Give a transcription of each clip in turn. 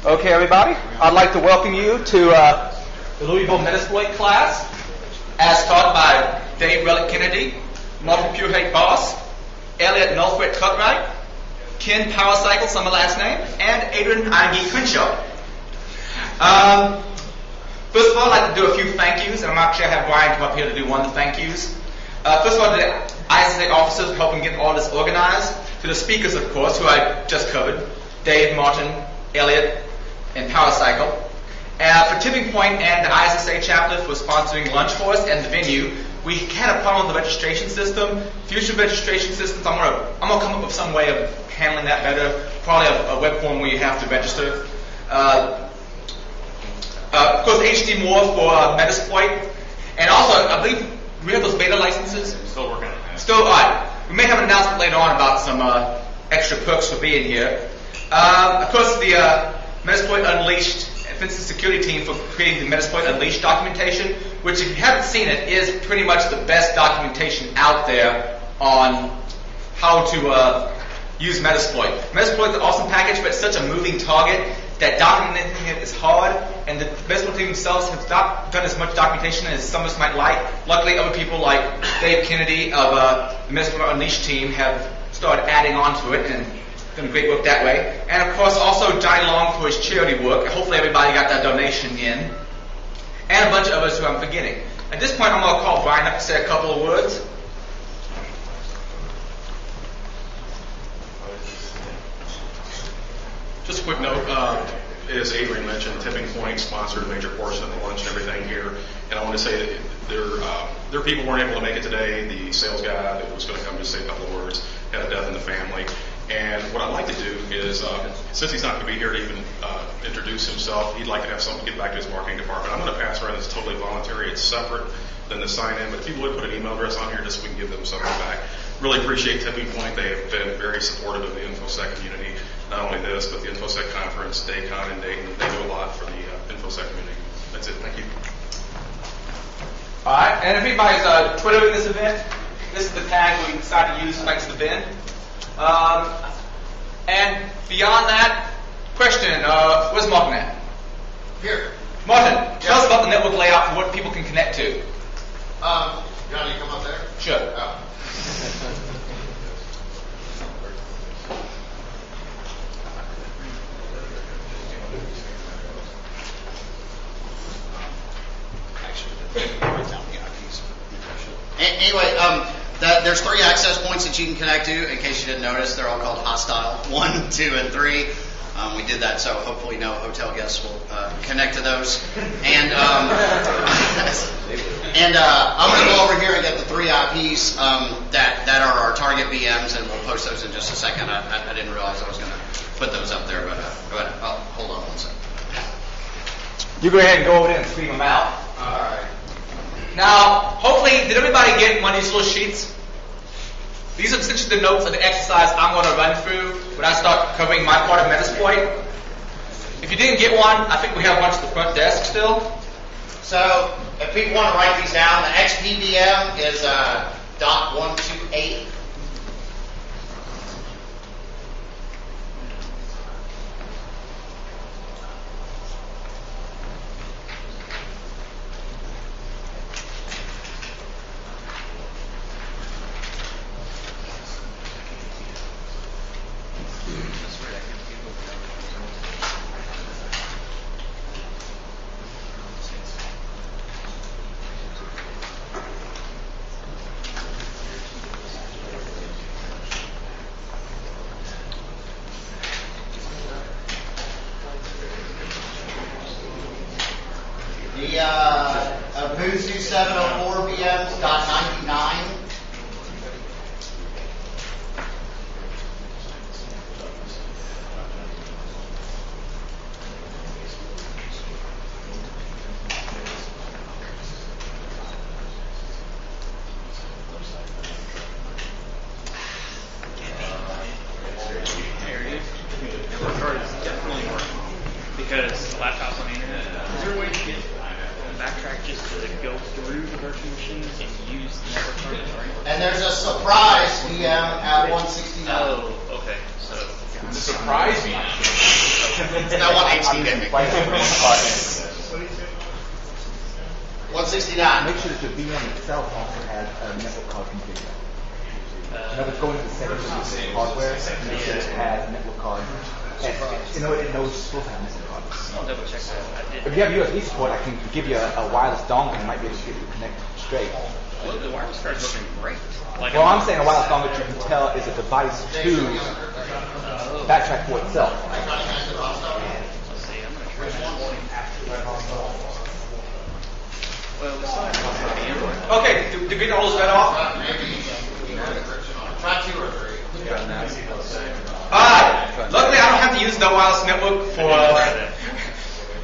Okay, everybody, I'd like to welcome you to the Louisville Metasploit class, as taught by Dave Relic Kennedy, Martin Pure Hate Boss, Elliot Null Threat Cutright, Ken Powercycle, some of the last name, and Adrian Irongeek Crenshaw. First of all, I'd like to do a few thank yous, and I'm actually have Brian come up here to do one of the thank yous. First of all, to the ISSA officers for helping get all this organized. To the speakers, of course, who I just covered, Dave, Martin, Elliot, and Powercycle. For Tipping Point and the ISSA chapter for sponsoring lunch for us and the venue. We had a problem with the registration system. Future registration systems, I'm gonna come up with some way of handling that better. Probably a web form where you have to register. Of course, HD Moore for Metasploit, and also I believe we have those beta licenses. Still working on that. Still, all right. We may have an announcement later on about some extra perks for being here. Of course, the Metasploit Unleashed offensive security team for creating the Metasploit Unleashed documentation, which, if you haven't seen it, is pretty much the best documentation out there on how to use Metasploit. Metasploit is an awesome package, but it's such a moving target that documenting it is hard, and the Metasploit team themselves have not done as much documentation as some of us might like. Luckily, other people like Dave Kennedy of the Metasploit Unleashed team have started adding on to it and done great work that way. And of course, also Johnny Long for his charity work. Hopefully everybody got that donation in. And a bunch of others who I'm forgetting. At this point, I'm going to call Brian up to say a couple of words. Just a quick note, as Adrian mentioned, Tipping Point sponsored a major portion of the lunch and everything here. And I want to say that their people weren't able to make it today. The sales guy that was going to come just say a couple of words had a death in the family. And what I'd like to do is, since he's not going to be here to even introduce himself, he'd like to have someone get back to his marketing department. I'm going to pass around. It's totally voluntary. It's separate than the sign-in. But if you would put an email address on here, just so we can give them something back. Really appreciate Tipping Point. They have been very supportive of the InfoSec community. Not only this, but the InfoSec conference, DayCon and Dayton. They do a lot for the InfoSec community. That's it. Thank you. All right. And if anybody's Twittering this event, this is the tag we decided to use thanks to Ben. And beyond that, question, where's Martin at? Here. Martin, tell us about the network layout for what people can connect to. Johnny, come up there? Sure. Oh. Anyway, there's 3 access points that you can connect to. In case you didn't notice, they're all called hostile. 1, 2, and 3. We did that so hopefully no hotel guests will connect to those. And I'm going to go over here and get the 3 IPs that are our target VMs, and we'll post those in just a second. I didn't realize I was going to put those up there, but go ahead. Oh, hold on one second. You go ahead and go over there and scream them out. All right. Now, hopefully, did everybody get one of these little sheets? These are essentially the notes of the exercise I'm going to run through when I start covering my part of Metasploit. If you didn't get one, I think we have a bunch at the front desk still. So, if people want to write these down, the XPVM is .128. The Ubuntu 704 VMs .99. Definitely working because the laptop's on the internet. Is there a way to get backtrack just to go through the virtual machines and use the network targets? And there's a surprise VM at 169. Oh, okay. So Surprise me. That 118 didn't make it. 169. Make sure that the VM itself also has a network card configured. In other words, go into the settings of the hardware and make sure it has a network card. And, it knows it's supposed to have a network card. I'll double check that. I did. If you have USB support, I can give you a wireless dongle and might be able to get you connected straight. Well, the wireless card's looking great. Like Well, I'm saying a wireless dongle that you can tell is a device to backtrack for itself. Let's see, I'm going to try that. Well, we still have one VM. Okay, did we get all those red off? Try 2 or 3. Luckily, I don't have to use the wireless network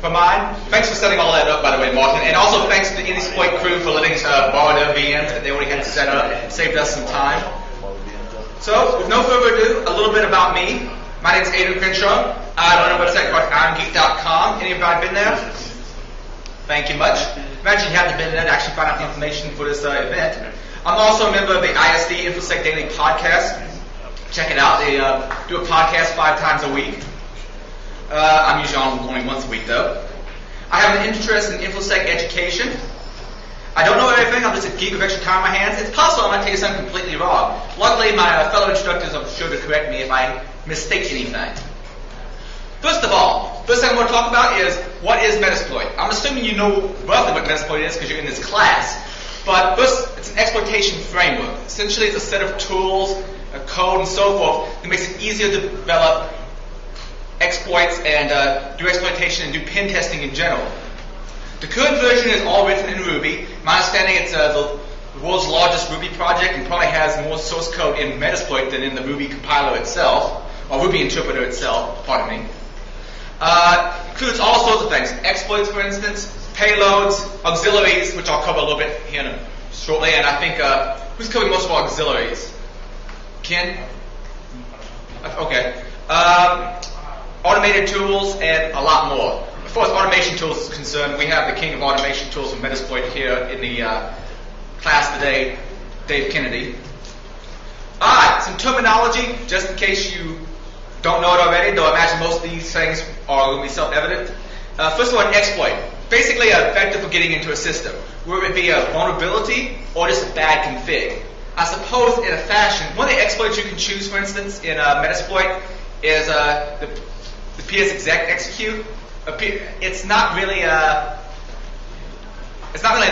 for mine. Thanks for setting all that up, by the way, Martin. And also thanks to the Exploit crew for letting us borrow their VMs that they already had set up. It saved us some time. So, with no further ado, a little bit about me. My name is Aidan Crenshaw. I run a website called Irongeek.com. Any of you have been there? Thank you much. Imagine you haven't been there to actually find out the information for this event. I'm also a member of the ISD InfoSec Daily Podcast. Check it out. They do a podcast 5 times a week. I'm usually on only once a week, though. I have an interest in InfoSec education. I don't know everything. I'm just a geek with extra time on my hands. It's possible I might tell you something completely wrong. Luckily, my fellow instructors are sure to correct me if I mistake anything. First of all, first thing I want to talk about is what is Metasploit. I'm assuming you know roughly what Metasploit is because you're in this class. But first, it's an exploitation framework. Essentially, it's a set of tools, a code, and so forth that makes it easier to develop exploits and do exploitation and do pen testing in general. The current version is all written in Ruby. My understanding it's the world's largest Ruby project and probably has more source code in Metasploit than in the Ruby compiler itself, or Ruby interpreter itself, pardon me. Includes all sorts of things. Exploits, for instance, payloads, auxiliaries, which I'll cover a little bit here shortly, and I think, who's covering most of our auxiliaries? Ken? Okay. Automated tools and a lot more. As far as automation tools is concerned, we have the king of automation tools from Metasploit here in the class today, Dave Kennedy. Alright, some terminology, just in case you don't know it already, though I imagine most of these things are going to be self-evident. First of all, an exploit. Basically a vector for getting into a system, whether it be a vulnerability or just a bad config. I suppose in a fashion, one of the exploits you can choose, for instance, in Metasploit is the PS exec execute. It's not really an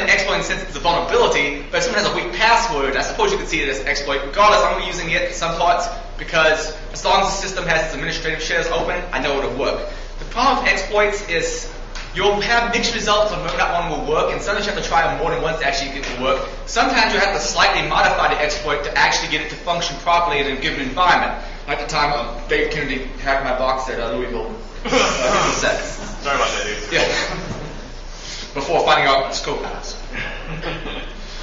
exploit in the sense it's a vulnerability, but if someone has a weak password, I suppose you could see it as an exploit. Regardless, I'm using it in some parts because as long as the system has its administrative shares open, I know it'll work. The problem with exploits is you'll have mixed results on whether that one will work, and sometimes you have to try them more than once to actually get it to work. Sometimes you have to slightly modify the exploit to actually get it to function properly in a given environment. Like the time Dave Kennedy hacked my box at Louisville. Sorry about that, dude. Yeah. Before finding out the scope was.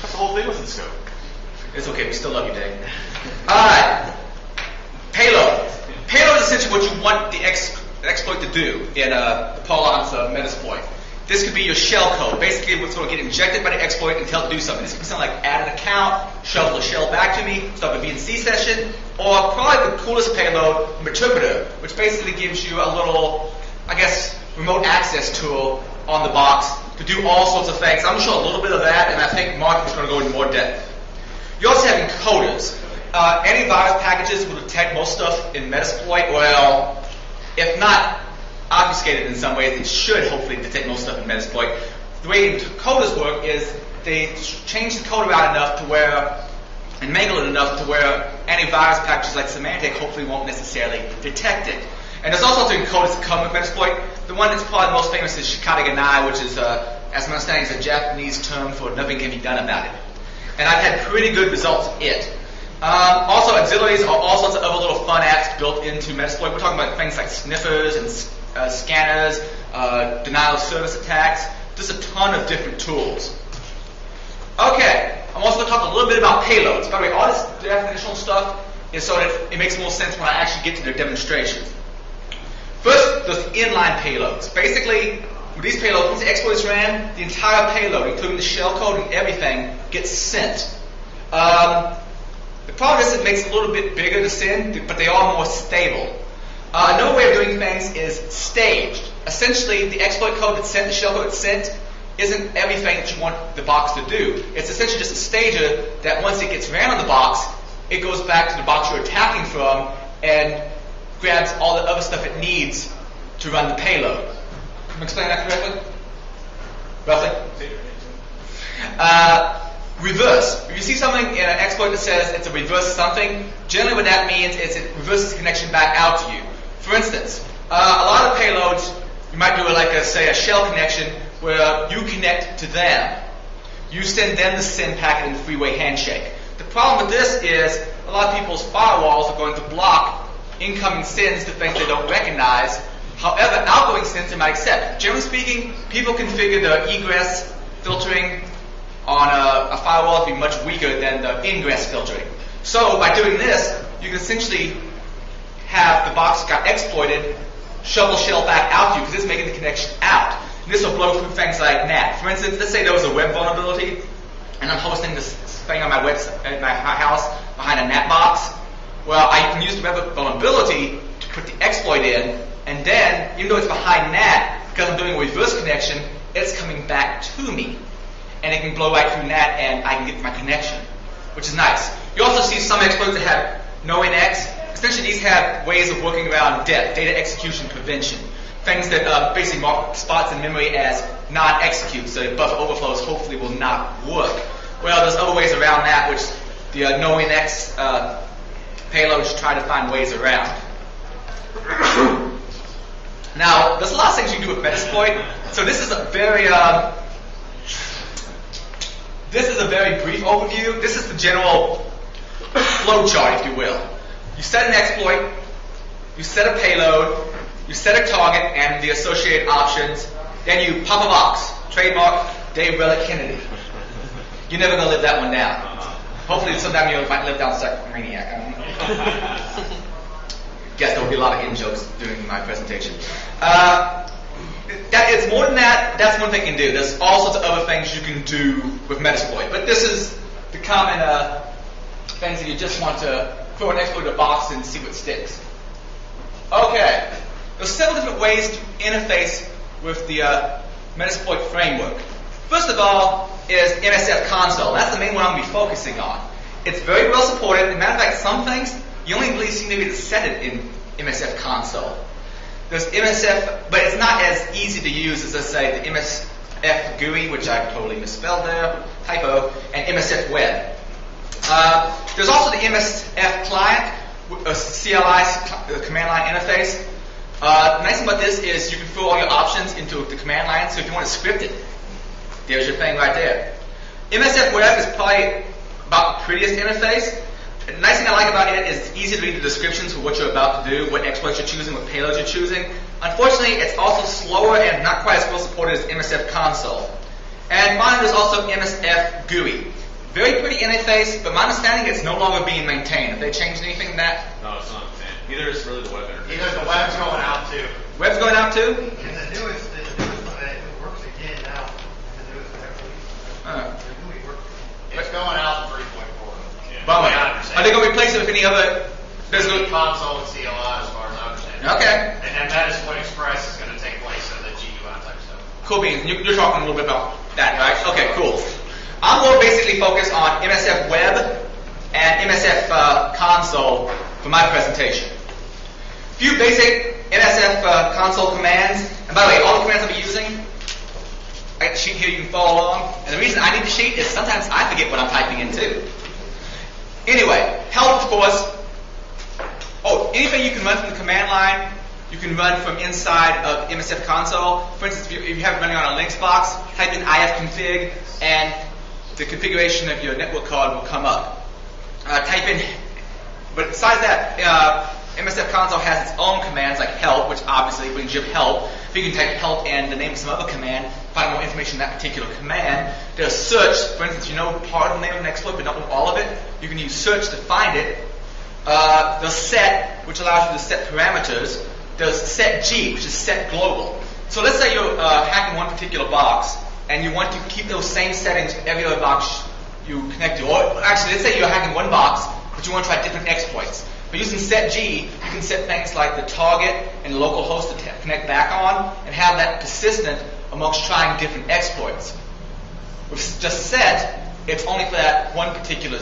That's the whole thing was in scope. It's okay, we still love you, Dave. Alright. Payload. Payload is essentially what you want the exploit to do in the parlance of Metasploit. This could be your shell code. Basically, what's going to get injected by the exploit and tell it to do something. This could be something like add an account, shovel a shell back to me, start a VNC session, or probably the coolest payload, Interpreter, which basically gives you a little, I guess, remote access tool on the box to do all sorts of things. I'm going to show a little bit of that, and I think Mark is going to go into more depth. You also have encoders. Antivirus packages will detect most stuff in Metasploit. Well, if not obfuscated in some ways, it should hopefully detect most stuff in Metasploit. The way encoders work is they change the code around enough to where, and mangle it enough to where antivirus packages like Symantec hopefully won't necessarily detect it. And there's also two encoders that come with Metasploit. The one that's probably the most famous is Shikata-Ganai, which is, as my understanding, is a Japanese term for nothing can be done about it. And I've had pretty good results with it. Also, auxiliaries are all sorts of other little fun apps built into Metasploit. We're talking about things like sniffers and scanners, denial of service attacks, just a ton of different tools. Okay, I'm also going to talk a little bit about payloads. By the way, all this definitional stuff is so that it makes more sense when I actually get to the demonstrations. First, there's inline payloads. Basically, with these payloads, once the exploit is ran, the entire payload, including the shell code and everything, gets sent. The problem is it makes it a little bit bigger to send, but they are more stable. Another way of doing things things is staged. Essentially, the exploit code that's sent, the shell code that's sent, isn't everything that you want the box to do. It's essentially just a stager that once it gets ran on the box, it goes back to the box you're attacking from and grabs all the other stuff it needs to run the payload. Can I explain that correctly? Roughly? Reverse. If you see something in an exploit that says it's a reverse something, generally what that means is it reverses the connection back out to you. For instance, a lot of payloads, you might do say a shell connection where you connect to them. You send them the SYN packet in the three-way handshake. The problem with this is a lot of people's firewalls are going to block incoming SYNs to things they don't recognize. However, outgoing SYNs they might accept. Generally speaking, people configure the egress filtering on a firewall to be much weaker than the ingress filtering. So by doing this, you can essentially have the box that got exploited shovel shell back out to you because it's making the connection out. And this will blow through things like NAT. For instance, let's say there was a web vulnerability and I'm hosting this thing on my website, at my house behind a NAT box. Well, I can use the web vulnerability to put the exploit in, and then, even though it's behind NAT, because I'm doing a reverse connection, it's coming back to me. And it can blow right through NAT and I can get my connection, which is nice. You also see some exploits that have no NX. Essentially, these have ways of working around DEP, data execution prevention. Things that basically mark spots in memory as non-execute, so that buffer overflows hopefully will not work. Well, there's other ways around that, which the no NX payloads try to find ways around. Now, there's a lot of things you can do with Metasploit. So this is a very brief overview. This is the general flow chart, if you will. You set an exploit, you set a payload, you set a target and the associated options, then you pop a box. Trademark, Dave Relic Kennedy. You're never going to live that one down. Hopefully sometime you might live down Second Maniac. Guess there will be a lot of in-jokes during my presentation. It's more than that. That's one thing you can do. There's all sorts of other things you can do with Metasploit. But this is the common things that you just want to throw an exploit in a box and see what sticks. Okay. There's several different ways to interface with the Metasploit framework. First of all is MSF console. That's the main one I'm going to be focusing on. It's very well supported. As a matter of fact, some things you only really seem to be able to set it in MSF console. There's MSF, but it's not as easy to use as, let's say, the MSF GUI, which I totally misspelled there, typo, and MSF web. There's also the MSF client, a CLI, command line interface. The nice thing about this is you can throw all your options into the command line, so if you want to script it, there's your thing right there. MSF web is probably about the prettiest interface. The nice thing I like about it is it's easy to read the descriptions for what you're about to do, what exploits you're choosing, what payloads you're choosing. Unfortunately, it's also slower and not quite as well supported as MSF console. And finally, there's also MSF GUI. Very pretty interface, but my understanding it's no longer being maintained. Have they changed anything in that? No, it's not maintained. Neither is really the web interface. Either the web's going out too. Web's going out too? And the newest one, it works again now. The newest release. The GUI works. It's going out in 3.4. Bummer. Are they going to replace it with any other? There's no console and CLI as far as I understand. Okay. And Metasploit Express is going to take place in the GUI type stuff. Cool beans. You're talking a little bit about that, right? Okay, cool. I'm more basically focused on MSF Web and MSF Console for my presentation. A few basic MSF Console commands. And by the way, all the commands I'll be using, I got the sheet here you can follow along. And the reason I need the sheet is sometimes I forget what I'm typing in too. Anyway, help, of course. Oh, anything you can run from the command line, you can run from inside of MSF console. For instance, if you have it running on a Linux box, type in ifconfig, and the configuration of your network card will come up. But besides that, MSF console has its own commands like help, which obviously brings you help. If you can type help and the name of some other command, find more information on that particular command. There's search, for instance, you know part of the name of an exploit, but not all of it. You can use search to find it. There's set, which allows you to set parameters. There's set G, which is set global. So let's say you're hacking one particular box, and you want to keep those same settings for every other box you connect to. Or actually, let's say you're hacking one box, but you want to try different exploits. But using setg, you can set things like the target and the local host to connect back on, and have that consistent amongst trying different exploits. With just set, it's only for that one particular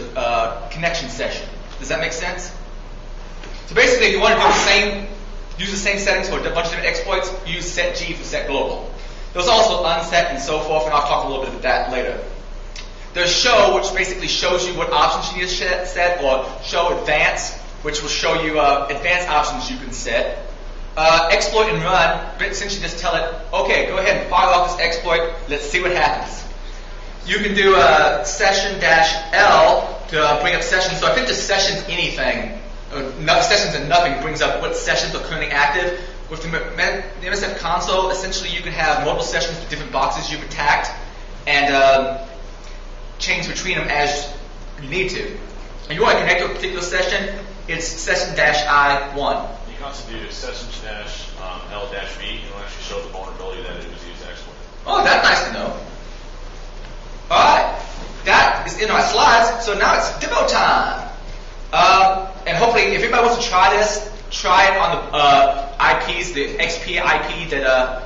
connection session. Does that make sense? So basically, if you want to use the same settings for a bunch of different exploits, use setg for set global. There's also unset and so forth, and I'll talk a little bit about that later. There's show, which basically shows you what options you need to set, or show advance, which will show you advanced options you can set. Exploit and run, essentially just tell it, okay, go ahead and fire off this exploit, let's see what happens. You can do session-L to bring up sessions. So if it just sessions anything, sessions and nothing brings up what sessions are currently active. With the MSF console, essentially you can have multiple sessions with different boxes you've attacked, and change between them as you need to. If you want to connect to a particular session, it's session-I1. You can also do session-L-V, and it'll actually show the vulnerability that it was used to exploit. Oh, that's nice to know. Alright, that is in our slides, so now it's demo time. And hopefully, if anybody wants to try this, try it on the IPs, the XP IP that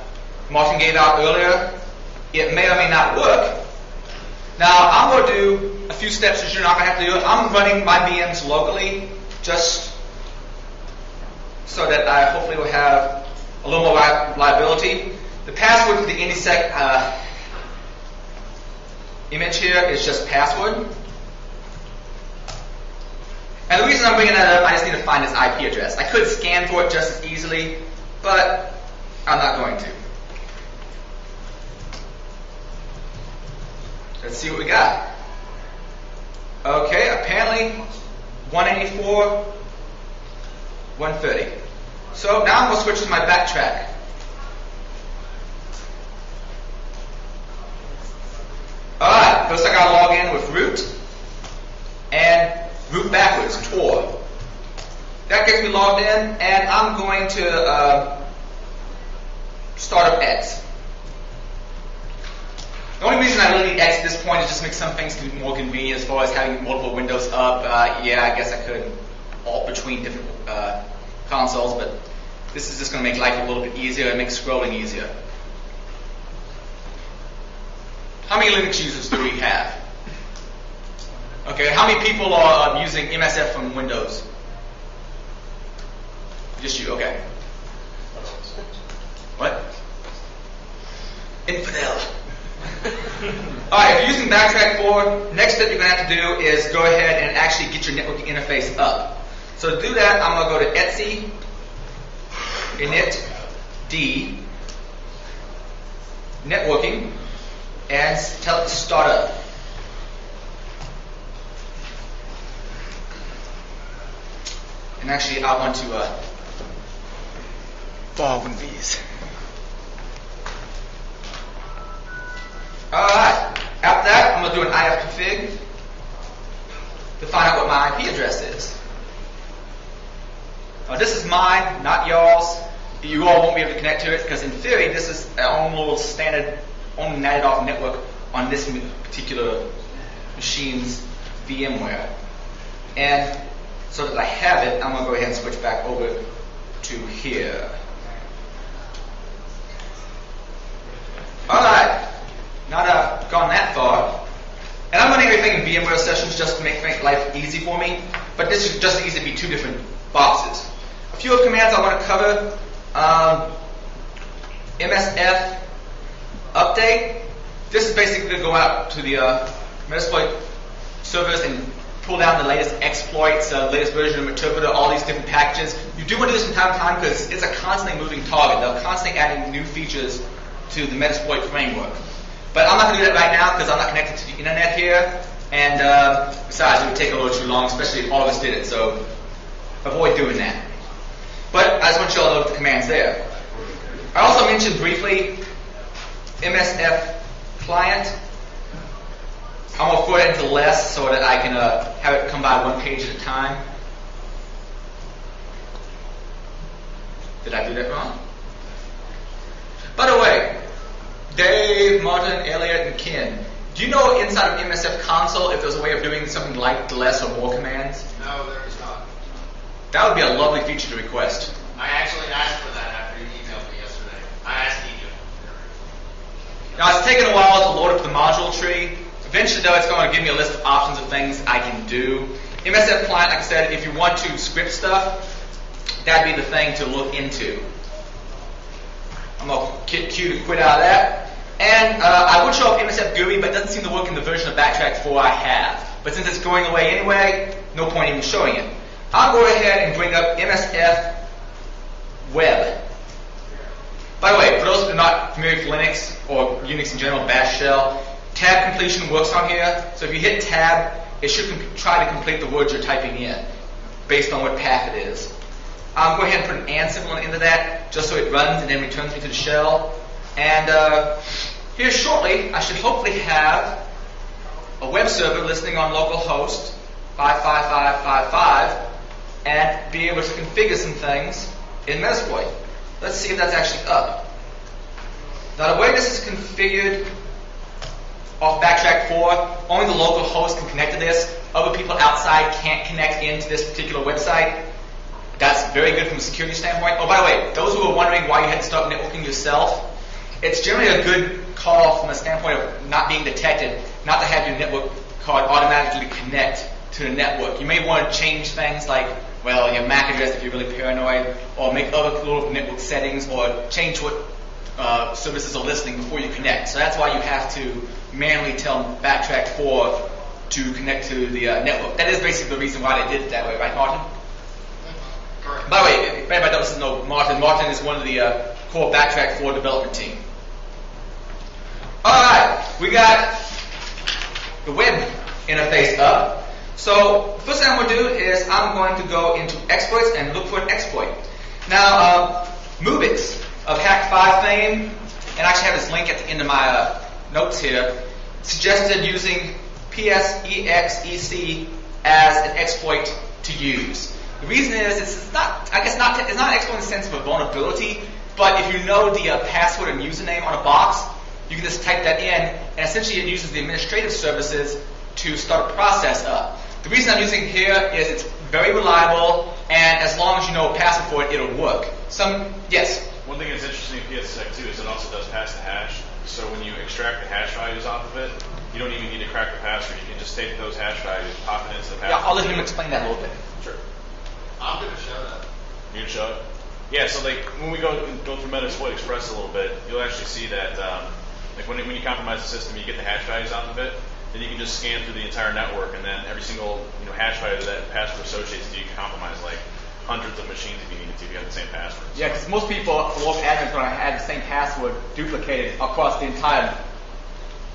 Martin gave out earlier. It may or may not work. Now, I'm going to do a few steps that you're not going to have to do. I'm running my VMs locally, just so that I hopefully will have a little more reliability. The password for the INDSEC image here is just password. And the reason I'm bringing that up, I just need to find this IP address. I could scan for it just as easily, but I'm not going to. Let's see what we got. Okay, apparently 184, 130. So now I'm going to switch to my backtrack. Alright, first I got to log in with root and root backwards, Tor. That gets me logged in, and I'm going to start up X. The only reason I really need X at this point is just to make some things more convenient as far as having multiple windows up. Yeah, I guess I could alt between different consoles, but this is just going to make life a little bit easier and make scrolling easier. How many Linux users do we have? Okay, how many people are using MSF from Windows? Just you, okay. What? Infidel. Alright, if you're using Backtrack 4, next step you're going to have to do is go ahead and actually get your networking interface up. So to do that, I'm going to go to Etsy, init d, networking, and tell it to start up. And actually, I want to follow one of these. Alright, after that, I'm going to do an ifconfig to find out what my IP address is. Now, this is mine, not y'all's. You all won't be able to connect to it because, in theory, this is our own little standard, own netted off network on this particular machine's VMware. And so that I have it, I'm going to go ahead and switch back over to here. Alright, now that I've gone that far, and I'm running everything in VMware sessions just to make life easy for me, but this is just easy to be two different boxes. A few of the commands I want to cover, MSF update. This is basically going to go out to the Metasploit servers and pull down the latest exploits, latest version of Interpreter, all these different packages. You do want to do this from time to time because it's a constantly moving target. They're constantly adding new features to the Metasploit framework. But I'm not going to do that right now because I'm not connected to the internet here. And besides, it would take a little too long, especially if all of us did it. So avoid doing that. But I just want you all to know the commands there. I also mentioned briefly MSF client. I'm going to put it into less so that I can have it come by one page at a time. Did I do that wrong? By the way, Dave, Martin, Elliot, and Ken, do you know inside of MSF console if there's a way of doing something like less or more commands? No, there is not. That would be a lovely feature to request. I actually asked for that after you emailed me yesterday. I asked you. Now, it's taken a while to load up the module tree. Eventually, though, it's going to give me a list of options of things I can do. MSF client, like I said, if you want to script stuff, that'd be the thing to look into. I'm going to hit Q to quit out of that. And I would show up MSF GUI, but it doesn't seem to work in the version of Backtrack 4 I have. But since it's going away anyway, no point even showing it. I'll go ahead and bring up MSF Web. By the way, for those who are not familiar with Linux or Unix in general, Bash shell, tab completion works on here. So if you hit tab, it should try to complete the words you're typing in based on what path it is. I'll go ahead and put an and symbol into that just so it runs and then returns me to the shell. And here shortly, I should hopefully have a web server listening on localhost 55555 and be able to configure some things in Metasploit. Let's see if that's actually up. Now the way this is configured off Backtrack 4, only the local host can connect to this. Other people outside can't connect into this particular website. That's very good from a security standpoint. Oh, by the way, those who are wondering why you had to start networking yourself, it's generally a good call from a standpoint of not being detected, not to have your network card automatically connect to the network. You may want to change things like, well, your MAC address if you're really paranoid, or make other little network settings, or change what services are listening before you connect. So that's why you have to manually tell Backtrack 4 to connect to the network. That is basically the reason why they did it that way, right, Martin? Correct. By the way, if anybody doesn't know Martin, Martin is one of the core Backtrack 4 development team. Alright, we got the web interface up. So, first thing I'm going to do is I'm going to go into exploits and look for an exploit. Now, Mubix of Hack5 fame, and I actually have this link at the end of my notes here, suggested using PSEXEC as an exploit to use. The reason is it's not an exploit in the sense of a vulnerability, but if you know the password and username on a box, you can just type that in, and essentially it uses the administrative services to start a process up. The reason I'm using it here is it's very reliable, and as long as you know a password for it, it'll work. Yes? One thing that's interesting in PSSec too is it also does pass the hash. So when you extract the hash values off of it, you don't even need to crack the password. You can just take those hash values, pop it into the password. Yeah, I'll let him explain that a little bit. Sure. I'm going to show that. You can show it? Yeah, so like when we go through Metasploit Express a little bit, you'll actually see that like when you compromise the system, you get the hash values off of it. Then you can just scan through the entire network, and then every single hash value that password associates to, you can compromise like hundreds of machines if you needed to. If you have the same password. Yeah, because most people, the local admins, going to have the same password duplicated across the entire,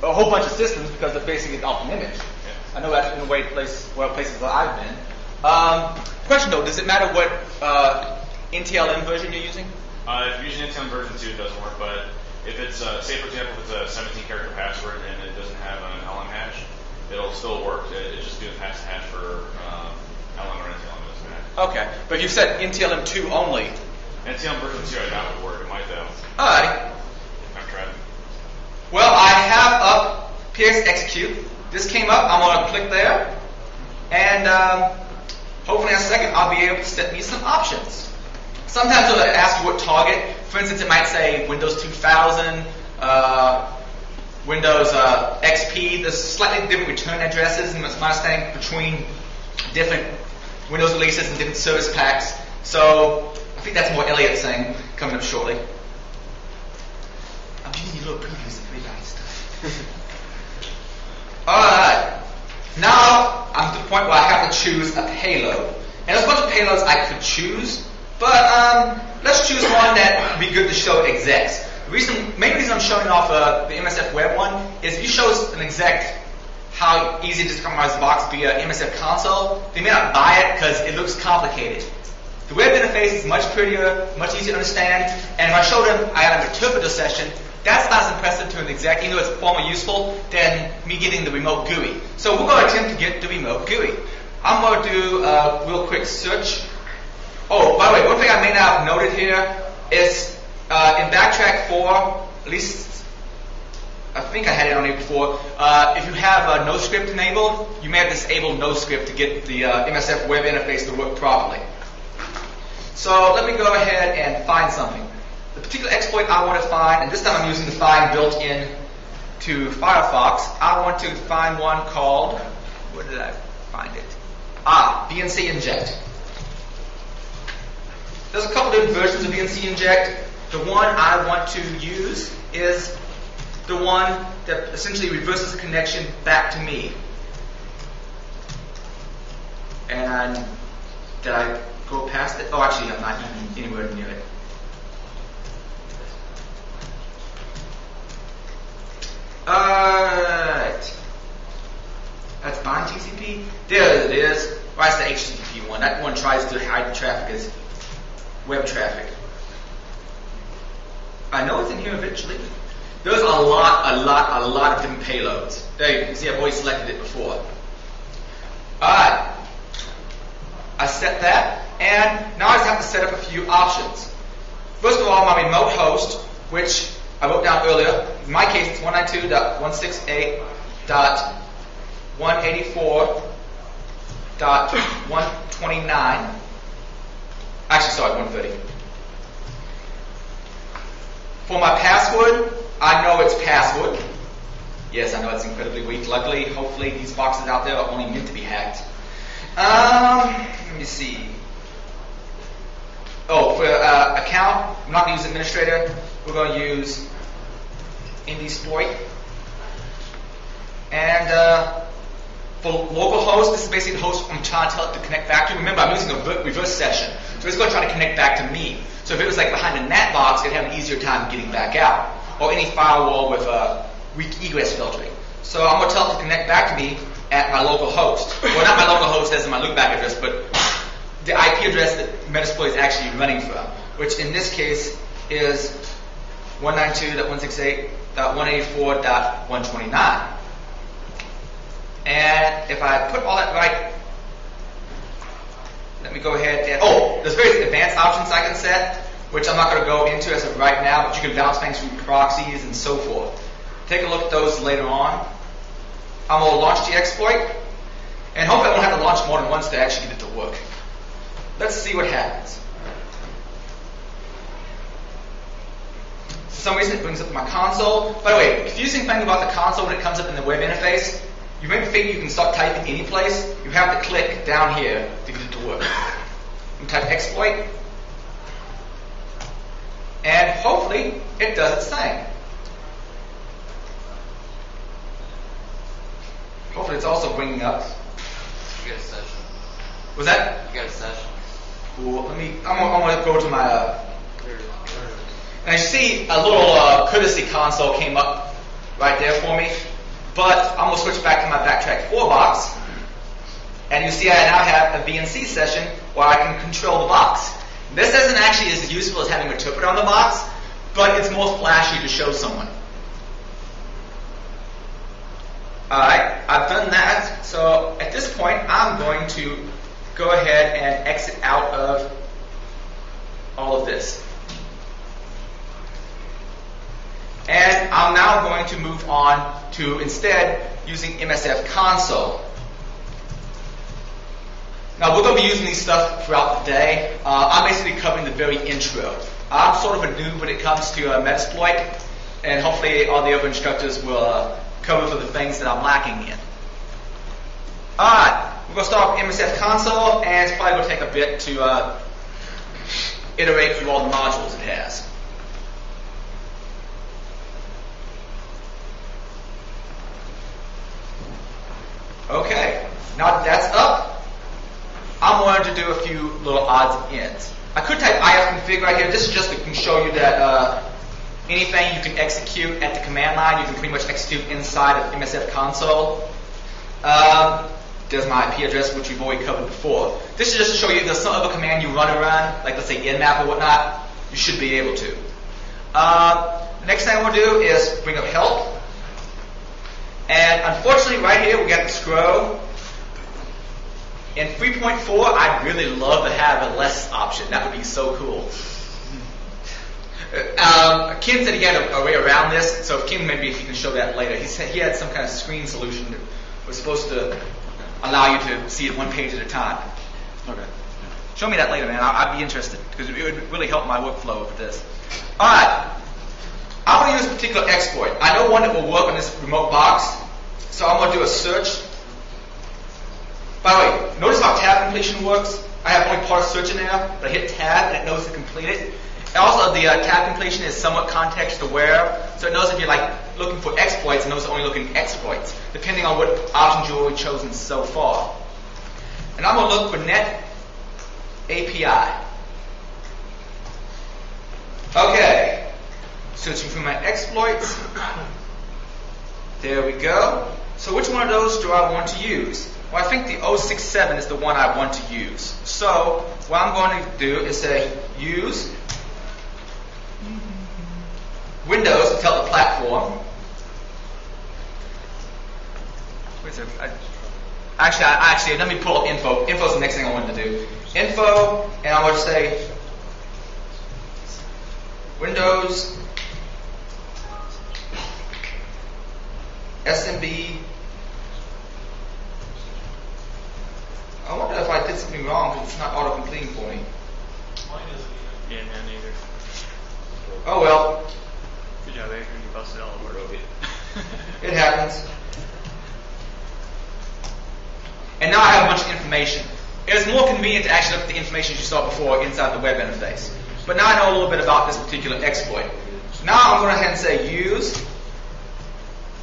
a whole bunch of systems because they're basing it off an image. Yeah. I know that's in a way places that I've been. Question though, does it matter what NTLM version you're using? If you're using NTLM version 2, it doesn't work, but if it's, say for example, if it's a 17-character password and it doesn't have an LM hash, it'll still work. It's just doing pass the hash for LM or NTLM. It doesn't matter. Okay, but if you said NTLM 2 only. NTLM version 2, I doubt would work. It might though. Alright. I've tried. Well, I have up PS Execute. This came up. I'm going to click there. And hopefully in a second I'll be able to set me some options. Sometimes it'll ask you what target. For instance, it might say Windows 2000, Windows XP. There's slightly different return addresses, and it's my understanding between different Windows releases and different service packs. So I think that's more Elliot saying coming up shortly. I'm giving you little previews of really nice stuff. Alright. Now I'm to the point where I have to choose a payload. And there's a bunch of payloads I could choose, but let's choose one that would be good to show execs. The main reason I'm showing off the MSF Web one is if you show an exec how easy it is to compromise the box via MSF console, they may not buy it because it looks complicated. The web interface is much prettier, much easier to understand, and if I show them I got an interpreter session, that's not as impressive to an exec, even though it's far more useful than me getting the remote GUI. So we're going to attempt to get the remote GUI. I'm going to do a real quick search. Oh, by the way, one thing I may not have noted here is in Backtrack 4, at least I think I had it on here before, if you have no script enabled, you may have disabled no script to get the MSF web interface to work properly. So let me go ahead and find something. The particular exploit I want to find, and this time I'm using the find built in to Firefox. I want to find one called, where did I find it? VNC inject. There's a couple different versions of VNC inject. The one I want to use is the one that essentially reverses the connection back to me. And did I go past it? Oh, actually, I'm not even anywhere near it. Alright. That's bind TCP? There it is. Or that's the HTTP one. That one tries to hide the traffic as web traffic. I know it's in here eventually. There's a lot of different payloads. There you can see I've already selected it before. Alright. I set that, and now I just have to set up a few options. First of all, my remote host, which I wrote down earlier. In my case, it's 192.168.184.129. Actually, sorry, 130. For my password, I know it's password. Yes, I know it's incredibly weak. Luckily, hopefully, these boxes out there are only meant to be hacked. Let me see. Oh, for account, I'm not going to use administrator. We're going to use Metasploit. And for local host, this is basically the host I'm trying to tell it to connect back to. Remember, I'm using a reverse session, so it's going to try to connect back to me. So if it was like behind a NAT box, it'd have an easier time getting back out, or any firewall with weak egress filtering. So I'm going to tell it to connect back to me at my local host. Well, not my local host as in my loopback address, but the IP address that Metasploit is actually running from, which in this case is 192.168.184.129. And if I put all that right, let me go ahead and, there's various advanced options I can set, which I'm not going to go into as of right now, but you can bounce things through proxies and so forth. Take a look at those later on. I'm going to launch the exploit, and hopefully I won't have to launch more than once to actually get it to work. Let's see what happens. For some reason it brings up my console. By the way, the confusing thing about the console when it comes up in the web interface, you may think you can start typing any place. You have to click down here to get it to work. You type exploit, and hopefully it does its thing. Hopefully it's also bringing up. You got a session. Was that? You got a session. Cool. I'm going to go to my. And I see a little courtesy console came up right there for me. But I'm going to switch back to my Backtrack 4 box. And you see I now have a VNC session where I can control the box. This isn't actually as useful as having an interpreter on the box, but it's more flashy to show someone. Alright, I've done that. So at this point, I'm going to go ahead and exit out of all of this. And I'm now going to move on to instead using MSF console. Now we're going to be using these stuff throughout the day. I'm basically covering the very intro. I'm sort of a noob when it comes to Metasploit, and hopefully all the other instructors will cover for the things that I'm lacking in. Alright, we're going to start with MSF console, and it's probably going to take a bit to iterate through all the modules it has. Okay, now that that's up, I'm going to do a few little odds and ends. I could type ifconfig right here. This is just to show you that anything you can execute at the command line, you can pretty much execute inside of MSF console. There's my IP address, which we've already covered before. This is just to show you there's some other command you run around, like let's say nmap or whatnot, you should be able to. The next thing I want to do is bring up help. And unfortunately, right here, we got the scroll. In 3.4, I'd really love to have a less option. That would be so cool. Kim said he had a way around this, so if Kim, maybe if you can show that later. He said he had some kind of screen solution that was supposed to allow you to see it one page at a time. Okay. Show me that later, man. I'd be interested because it would really help my workflow with this. All right. I'm going to use a particular exploit. I know one that will work on this remote box, so I'm going to do a search. By the way, notice how tab completion works. I have only part of search in there, but I hit tab and it knows to complete it. And also, the tab completion is somewhat context aware, so it knows if you're like looking for exploits, it knows it's only looking at exploits, depending on what options you've already chosen so far. And I'm going to look for net API. Okay, searching for my exploits. There we go. So which one of those do I want to use? Well, I think the 067 is the one I want to use. So what I'm going to do is say use Windows to tell the platform. Wait a second. Actually, let me pull up info. Info is the next thing I wanted to do. Info, and I'm going to say Windows SMB. I wonder if I did something wrong because it's not auto-completing for me. Yeah, man, neither. Oh well. Good job, Adrian. You busted all the work. It happens. And now I have a bunch of information. It was more convenient to actually look at the information you saw before inside the web interface. But now I know a little bit about this particular exploit. Now I'm going to go ahead and say use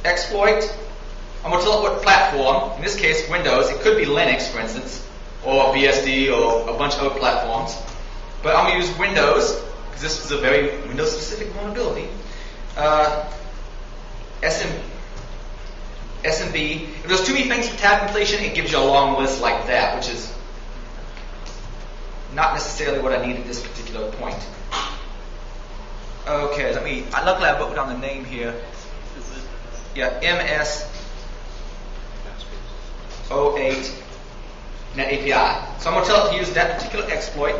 exploit. I'm going to tell it what platform. In this case, Windows. It could be Linux, for instance, or BSD, or a bunch of other platforms. But I'm going to use Windows, because this is a very Windows-specific vulnerability. SMB. If there's too many things for tab completion, it gives you a long list like that, which is not necessarily what I need at this particular point. Okay, luckily I put down the name here. Yeah, MS08 net API. So I'm going to tell it to use that particular exploit.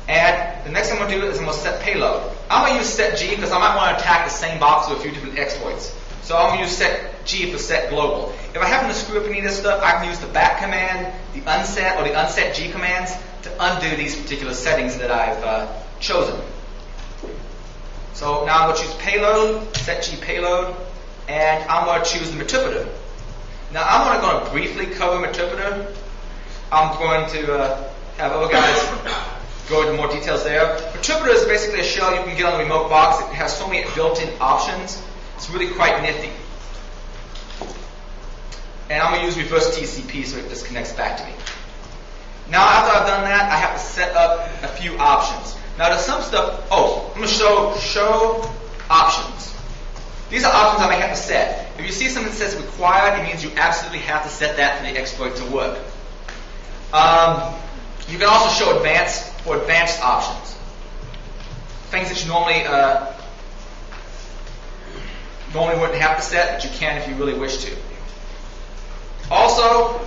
And the next thing I'm going to do is I'm going to set payload. I'm going to use set G because I might want to attack the same box with a few different exploits. So I'm going to use set G for set global. If I happen to screw up any of this stuff, I can use the back command, the unset, or the unset G commands to undo these particular settings that I've chosen. So now I'm going to choose payload, set G payload, and I'm going to choose the interpreter. Now I'm going to briefly cover interpreter. I'm going to have other guys go into more details there. Interpreter is basically a shell you can get on the remote box. It has so many built-in options. It's really quite nifty. And I'm going to use reverse TCP so it just connects back to me. Now after I've done that, I have to set up a few options. Now there's some stuff, I'm going to show options. These are options I may have to set. If you see something that says required, it means you absolutely have to set that for the exploit to work. You can also show advanced options. Things that you normally wouldn't have to set, but you can if you really wish to. Also,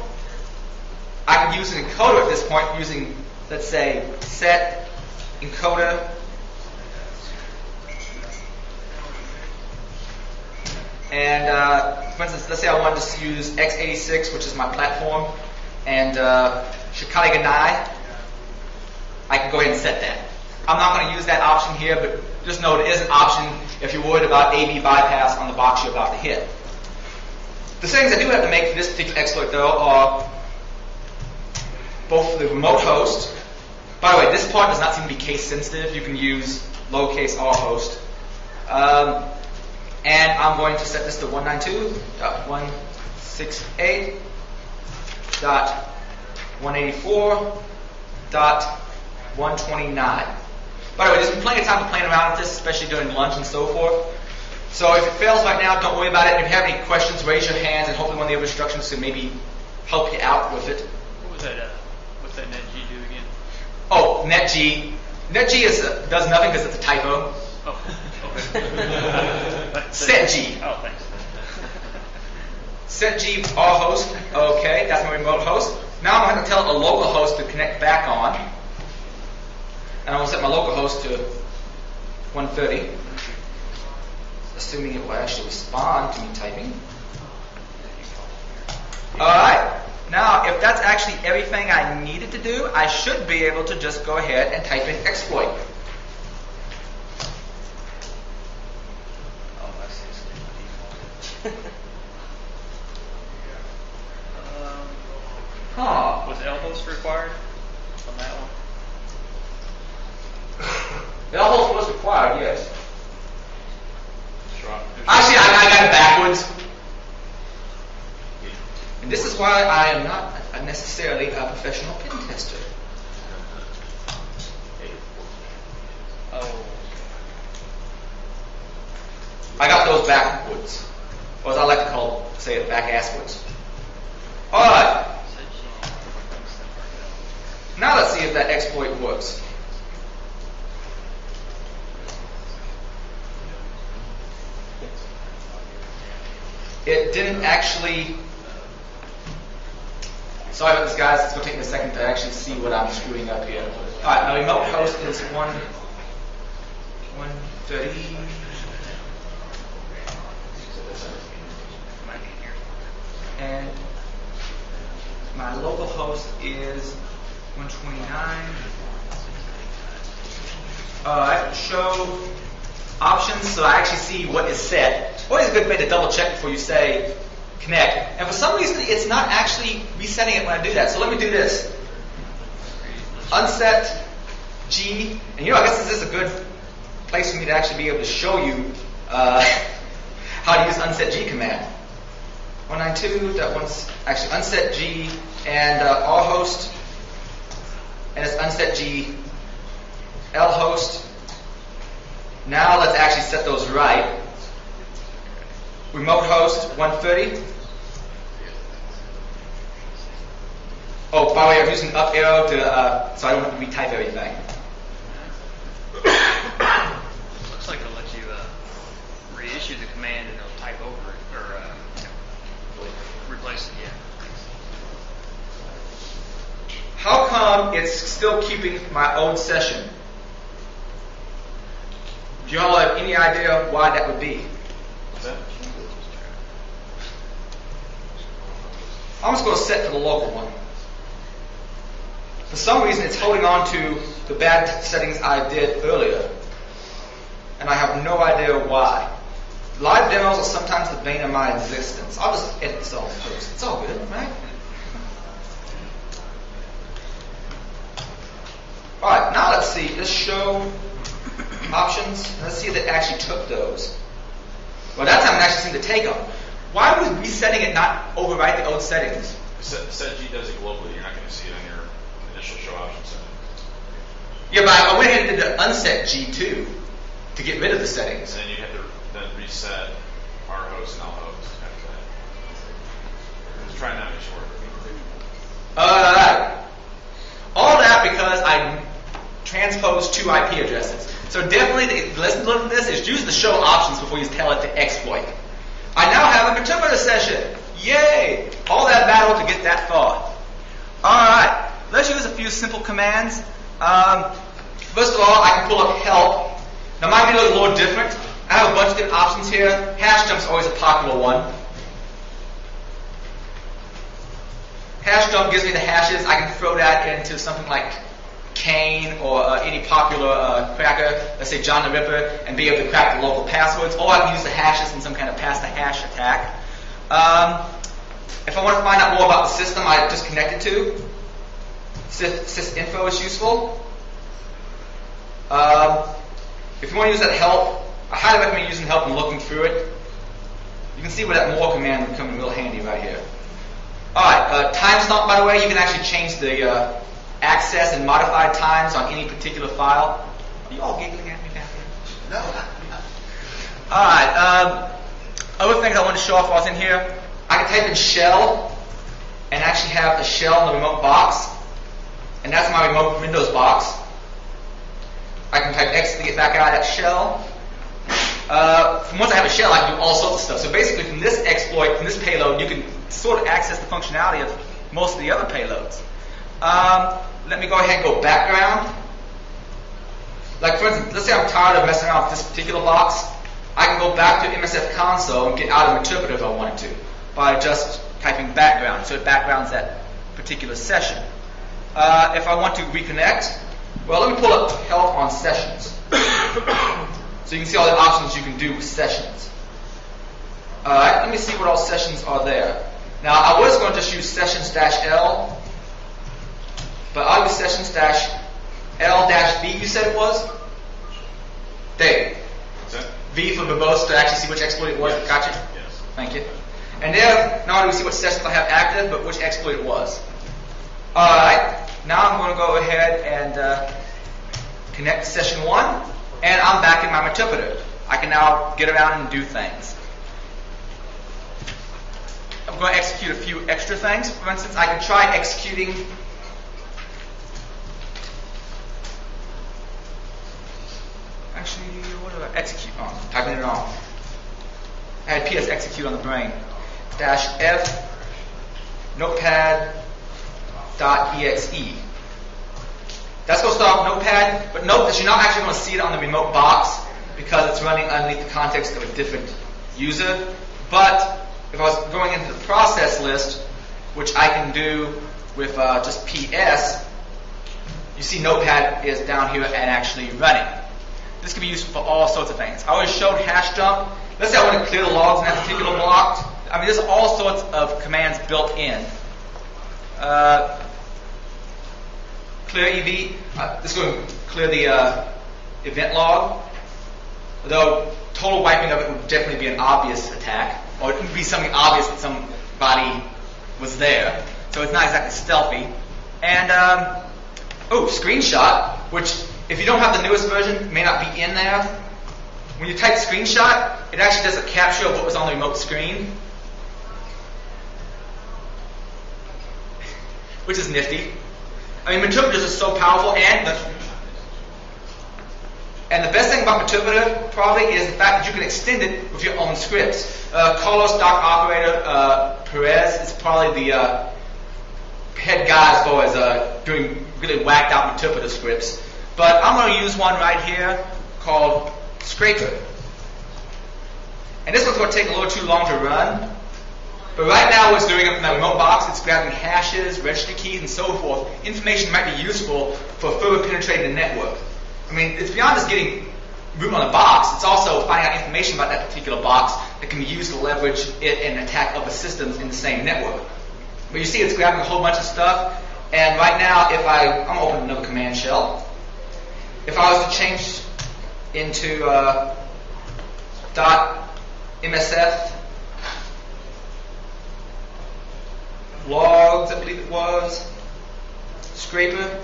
I can use an encoder at this point using, let's say, set encoder and for instance, let's say I wanted to use x86, which is my platform, and Shikari Ganai. I can go ahead and set that. I'm not going to use that option here, but just know it is an option if you're worried about AB bypass on the box you're about to hit. The settings I do have to make for this particular exploit, though, are both for the remote host. By the way, this part does not seem to be case sensitive. You can use lowercase r host. And I'm going to set this to 192.168.184.129. By the way, there's been plenty of time to play around with this, especially during lunch and so forth. So if it fails right now, don't worry about it. If you have any questions, raise your hands, and hopefully one of the other instructions can maybe help you out with it. What was that? What's that netg do again? Oh, netg. Netg does nothing because it's a typo. Oh, okay. setg. Oh, thanks. setg r host. Okay, that's my remote host. Now I'm going to tell it a local host to connect back on. And I'm going to set my local host to 130. Assuming it will actually respond to me typing. Alright. Now, if that's actually everything I needed to do, I should be able to just go ahead and type in exploit. Oh, I see. Huh. Was L-host required on that one? The L-host was required, yes. Sure. Actually, I got it backwards. And this is why I am not necessarily a professional pen tester. Oh. I got those backwards. Or as I like to say it, back-asswards. Alright. Now let's see if that exploit works. It didn't actually... Sorry about this, guys. It's going to take me a second to actually see what I'm screwing up here. Alright, my remote host is 130. And my local host is 129. I show options so I actually see what is set. Always a good way to double check before you say connect. And for some reason, it's not actually resetting it when I do that. So let me do this. Unset G. And I guess this is a good place for me to actually be able to show you how to use unset G command. 192.1, actually unset G and R host, and it's unset G L host. Now let's actually set those right. Remote host 130. Oh, by the way, I'm using up arrow to so I don't have to retype everything. Looks like it'll let you reissue the command and it'll type over it or replace it. Yeah. How come it's still keeping my old session? Do you all have any idea why that would be? What's that? I'm just going to set for the local one. For some reason, it's holding on to the bad settings I did earlier, and I have no idea why. Live demos are sometimes the bane of my existence. I'll just edit this all first. It's all good, right? Alright, now let's see. Let's show options. Let's see if it actually took those. Well, that time it actually seemed to take them. Why was resetting it not overwrite the old settings? Set G does it globally. You're not going to see it on your initial show option setting. Yeah, but I went ahead and did the unset G too to get rid of the settings. And then you have to then reset R host and L host after that. Just try not to make sure. Alright. All that because I transposed two IP addresses. So definitely the lesson learned from this is use the show options before you tell it to exploit. I now have a interpreter session. Yay! All that battle to get that far. Alright, let's use a few simple commands. First of all, I can pull up help. Now mine may look a little different. I have a bunch of different options here. Hash dump's always a popular one. Hash dump gives me the hashes. I can throw that into something like Kane or any popular cracker, let's say John the Ripper, and be able to crack the local passwords. Or I can use the hashes in some kind of pass the hash attack. If I want to find out more about the system I just connected to, sysinfo is useful. If you want to use that help, I highly recommend using help and looking through it. You can see where that more command would come in real handy right here. Alright, timestamp, by the way, you can actually change the access and modify times on any particular file. Are you all giggling at me back there? No. Alright, other things I want to show off while I was in here, I can type in shell and actually have a shell in the remote box, and that's my remote Windows box. I can type X to get back out of that shell. Once I have a shell, I can do all sorts of stuff. So basically from this exploit, from this payload, you can sort of access the functionality of most of the other payloads. Let me go ahead and go background. Like for instance, let's say I'm tired of messing around with this particular box. I can go back to MSF console and get out of interpreter if I wanted to by just typing background, so it backgrounds that particular session. If I want to reconnect, well, let me pull up help on sessions. So you can see all the options you can do with sessions. Alright, let me see what all sessions are there. Now, I was going to just use sessions-L, but I'll use sessions-L-V, you said it was? Dave. What's that? V for verbose to actually see which exploit it was. Yes. Gotcha? Yes. Thank you. And there, not only do we see what sessions I have active, but which exploit it was. Alright, now I'm going to go ahead and connect to session 1, and I'm back in my interpreter. I can now get around and do things. I'm going to execute a few extra things. For instance, I can try executing what do I execute on? Typing it on. I had PS execute on the brain. -F notepad.exe. That's going to start with Notepad, but note that you're not actually going to see it on the remote box because it's running underneath the context of a different user. But if I was going into the process list, which I can do with just PS, you see Notepad is down here and actually running. This can be used for all sorts of things. I already showed hash dump. Let's say I want to clear the logs in that particular block. I mean, there's all sorts of commands built in. Clear EV. This is going to clear the event log. Although total wiping of it would definitely be an obvious attack, or it would be something obvious that somebody was there. So it's not exactly stealthy. And screenshot, which if you don't have the newest version, may not be in there. When you type screenshot, it actually does a capture of what was on the remote screen, which is nifty. I mean, interpreters are so powerful, and the best thing about interpreter probably is the fact that you can extend it with your own scripts. Carlos Doc Operator Perez is probably the head guy as far as doing really whacked out interpreter scripts. But I'm going to use one right here called Scraper. And this one's going to take a little too long to run. But right now what it's doing it from that remote box, it's grabbing hashes, registry keys, and so forth. Information might be useful for further penetrating the network. I mean, it's beyond just getting root on the box. It's also finding out information about that particular box that can be used to leverage it in attack other systems in the same network. But you see it's grabbing a whole bunch of stuff. And right now, I'm going to open another command shell. If I was to change into .msf logs, I believe it was, Scraper.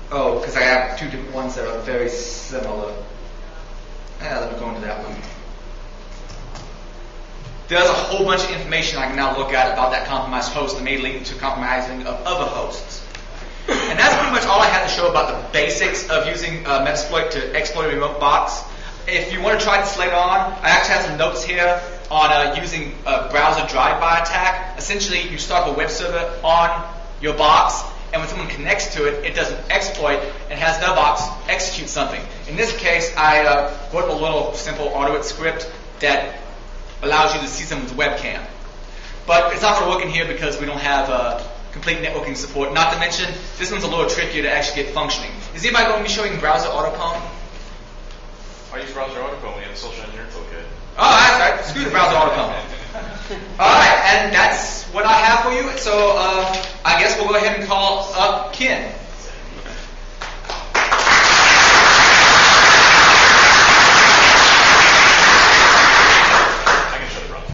Oh, because I have two different ones that are very similar. Let me go into that one. There's a whole bunch of information I can now look at about that compromised host that may lead to compromising of other hosts. And that's pretty much all I had to show about the basics of using Metasploit to exploit a remote box. If you want to try this later on, I actually have some notes here on using a browser drive-by attack. Essentially, you start a web server on your box, and when someone connects to it, it does an exploit and has their box execute something. In this case, I wrote a little simple Arduino script that allows you to see someone's webcam. But it's not going to work in here because we don't have complete networking support. Not to mention, this one's a little trickier to actually get functioning. Is anybody going to be showing browser autocomb? I use browser autocomb when you have the social engineering toolkit. Oh, that's right. Screw the browser autocomb. Alright, and that's what I have for you. So I guess we'll go ahead and call up Ken.